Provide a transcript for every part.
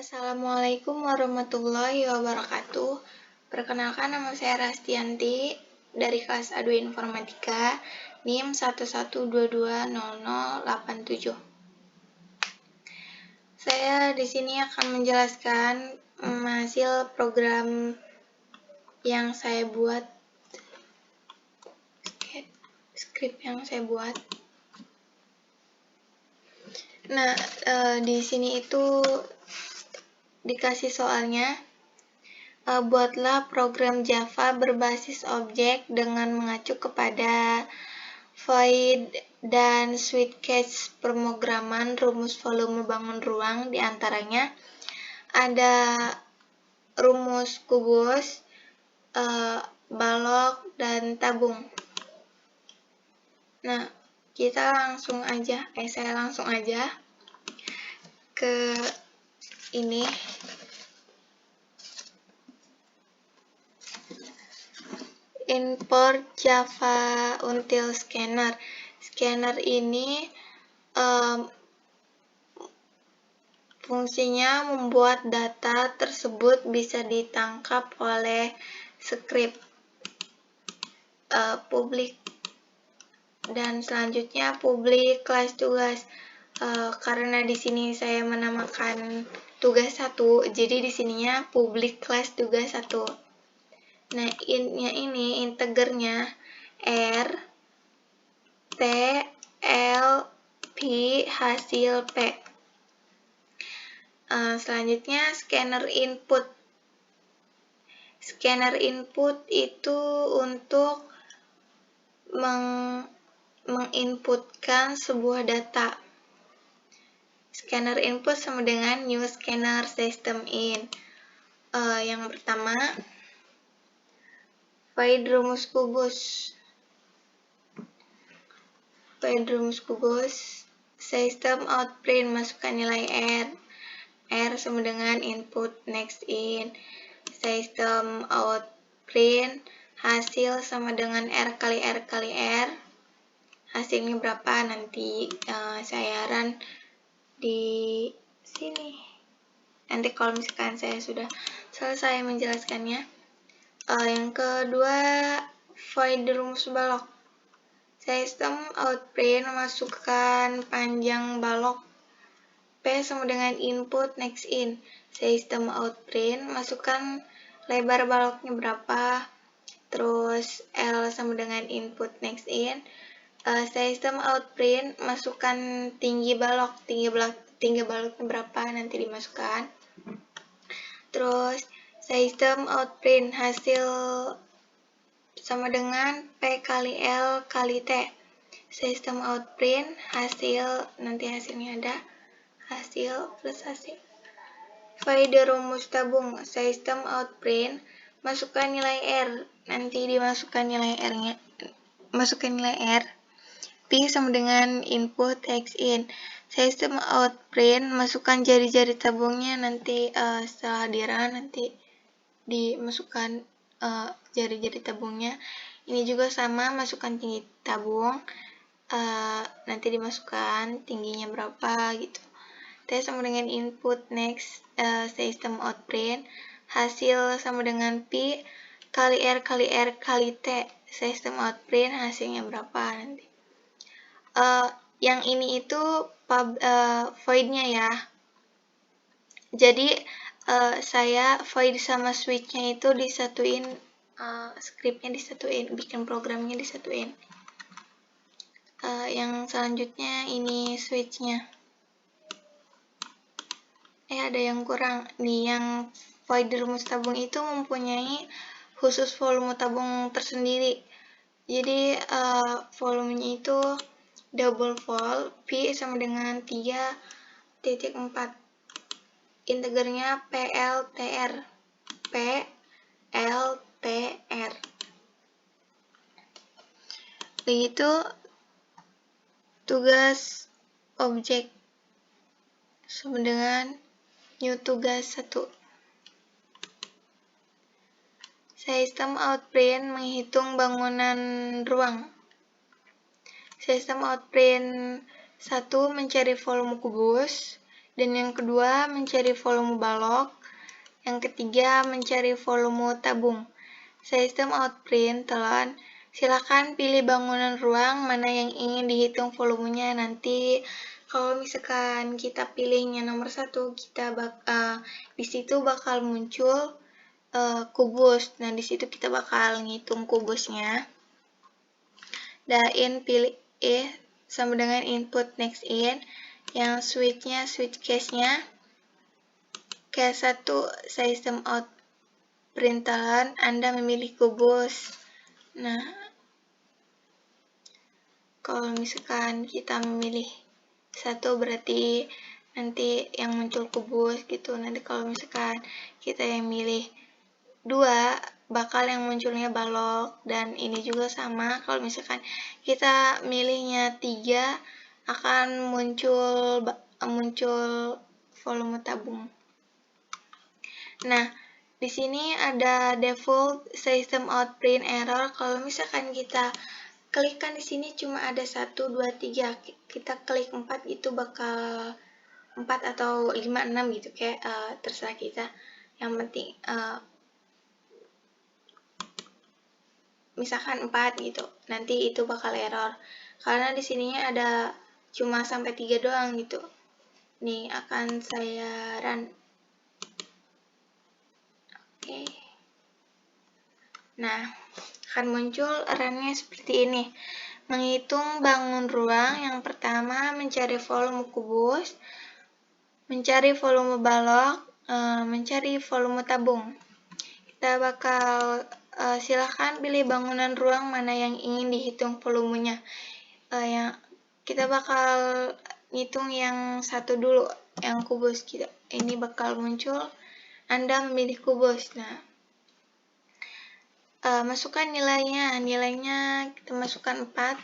Assalamualaikum warahmatullahi wabarakatuh. Perkenalkan, nama saya Rastianti dari kelas A2 Informatika, NIM 11220087. Saya di sini akan menjelaskan hasil program yang saya buat, skrip yang saya buat. Nah, di sini itu dikasih soalnya, buatlah program Java berbasis objek dengan mengacu kepada void dan switch case pemrograman rumus volume bangun ruang. Di antaranya ada rumus kubus, balok, dan tabung. Nah, saya langsung aja ke ini. Import Java Util Scanner. Scanner ini fungsinya membuat data tersebut bisa ditangkap oleh skrip publik. Dan selanjutnya publik kelas tugas. Karena di sini saya menamakan tugas 1, jadi di sininya publik kelas tugas 1. Nah, ini integernya R, T, L, P, hasil P. Selanjutnya scanner input. Scanner input itu untuk menginputkan sebuah data. Scanner input sama dengan new scanner system in. Yang pertama, void rumus kubus. Void rumus kubus, system out print, masukkan nilai R. R sama dengan input next in. System out print, hasil sama dengan R kali R kali R. Hasilnya berapa nanti saya run di sini. Nanti kalau misalkan saya sudah selesai menjelaskannya. Yang kedua, void rumus balok. System out print, masukkan panjang balok. P sama dengan input next in. System out print, masukkan lebar baloknya berapa. Terus L sama dengan input next in. System out print, masukkan tinggi balok. Tinggi baloknya berapa nanti dimasukkan. Terus system out print, hasil sama dengan P kali L kali T. System out print, hasil, nanti hasilnya ada hasil plus hasil. Void rumus tabung. System out print, masukkan nilai R. Nanti dimasukkan nilai R-nya. Masukkan nilai R. P sama dengan input X in. System out print, masukkan jari-jari tabungnya. Nanti setelah dirun nanti dimasukkan jari-jari tabungnya. Ini juga sama, masukkan tinggi tabung. Nanti dimasukkan tingginya berapa gitu. T sama dengan input next, system out print, hasil sama dengan P kali R kali R kali T. System out print, hasilnya berapa nanti. Yang ini itu void-nya ya. Jadi saya void sama switch-nya itu disatuin, skripnya disatuin, bikin programnya disatuin. Yang selanjutnya ini switch-nya. Ada yang kurang. Nih, yang void rumus tabung itu mempunyai khusus volume tabung tersendiri. Jadi volumenya itu double vol, P sama dengan 3.4. Integernya PLTR. PLTR. Begitu tugas objek sama dengan new tugas 1. System out print, menghitung bangunan ruang. System out print 1 mencari volume kubus Dan yang kedua, mencari volume balok. Yang ketiga, mencari volume tabung. Sistem outprint telan. Silakan pilih bangunan ruang mana yang ingin dihitung volumenya. Nanti kalau misalkan kita pilihnya nomor 1, kita di situ bakal muncul kubus. Nah, di situ kita bakal ngitung kubusnya. In pilih sama dengan input next in. Yang switch-nya, switch case-nya case 1 sistem out perintalan Anda memilih kubus. Nah, kalau misalkan kita memilih 1 berarti nanti yang muncul kubus gitu. Nanti kalau misalkan kita yang milih 2 bakal yang munculnya balok. Dan ini juga sama, kalau misalkan kita milihnya 3 akan muncul volume tabung. Nah, di sini ada default system out print error. Kalau misalkan kita klikkan di sini cuma ada 1, 2, 3. Kita klik 4 itu bakal 4 atau 5, 6 gitu, kayak terserah kita. Yang penting misalkan 4 gitu. Nanti itu bakal error. Karena di sininya ada cuma sampai 3 doang gitu. Nih akan saya run. Oke. Nah, akan muncul runnya seperti ini. Menghitung bangun ruang, yang pertama mencari volume kubus, mencari volume balok, mencari volume tabung. Kita bakal silahkan pilih bangunan ruang mana yang ingin dihitung volumenya. Kita bakal ngitung yang 1 dulu, yang kubus kita. Ini bakal muncul, Anda memilih kubus. Nah, masukkan nilainya kita masukkan 4.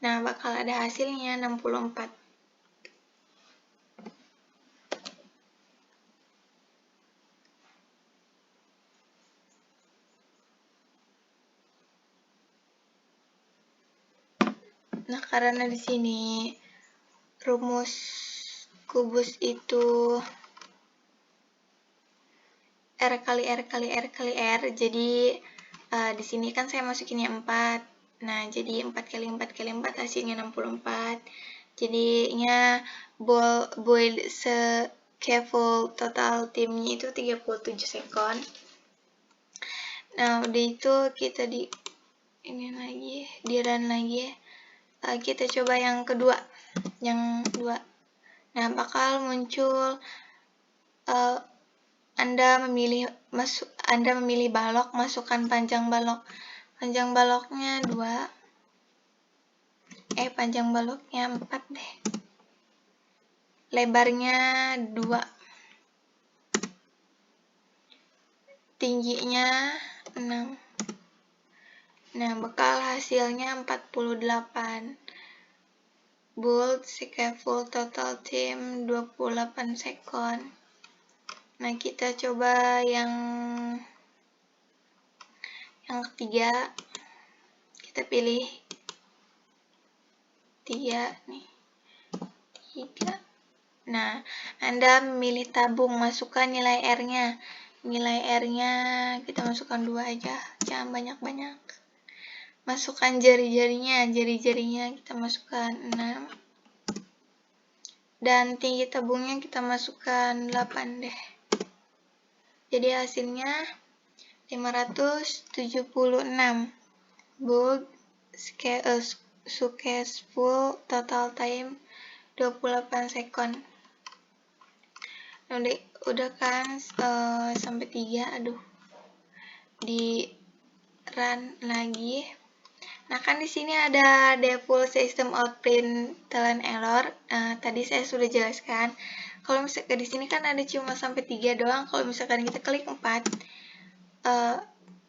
Nah, bakal ada hasilnya 64. Nah, karena di sini rumus kubus itu R kali R kali R kali R, jadi di sini kan saya masukinnya 4. Nah, jadi 4 kali 4 kali 4 hasilnya 64. Jadinya boil scaffold total timnya itu 37 sekon. Nah, udah itu kita di run lagi. Kita coba yang kedua, yang 2. Nah, bakal muncul Anda memilih balok, masukkan panjang balok. Panjang baloknya 2. Panjang baloknya 4 deh. Lebarnya 2. Tingginya 6. Nah, bakal hasilnya 48. Bold scaffold total time 28 sekon. Nah, kita coba yang ketiga. Kita pilih 3 nih. 3. Nah, Anda memilih tabung, masukkan nilai R-nya. Nilai R-nya kita masukkan 2 aja, jangan banyak-banyak. Masukkan jari-jarinya kita masukkan 6. Dan tinggi tabungnya kita masukkan 8 deh. Jadi hasilnya 576. Bold successful total time 28 sekon. Udah kan sampai 3. Aduh. Di run lagi. Nah, kan di sini ada default system out print telan error. Tadi saya sudah jelaskan. Kalau misalkan di sini kan ada cuma sampai 3 doang. Kalau misalkan kita klik 4,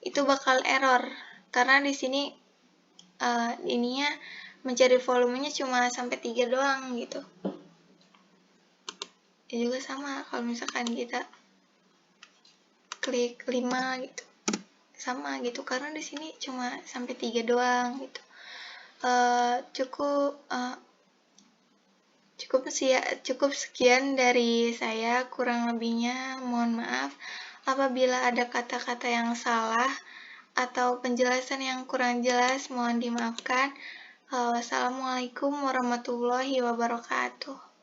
itu bakal error. Karena di sini ininya mencari volumenya cuma sampai 3 doang gitu. Ya juga sama kalau misalkan kita klik 5 gitu. Sama gitu, karena di sini cuma sampai 3 doang gitu. Cukup Cukup sekian dari saya, kurang lebihnya mohon maaf. Apabila ada kata-kata yang salah atau penjelasan yang kurang jelas, mohon dimaafkan. Wassalamualaikum warahmatullahi wabarakatuh.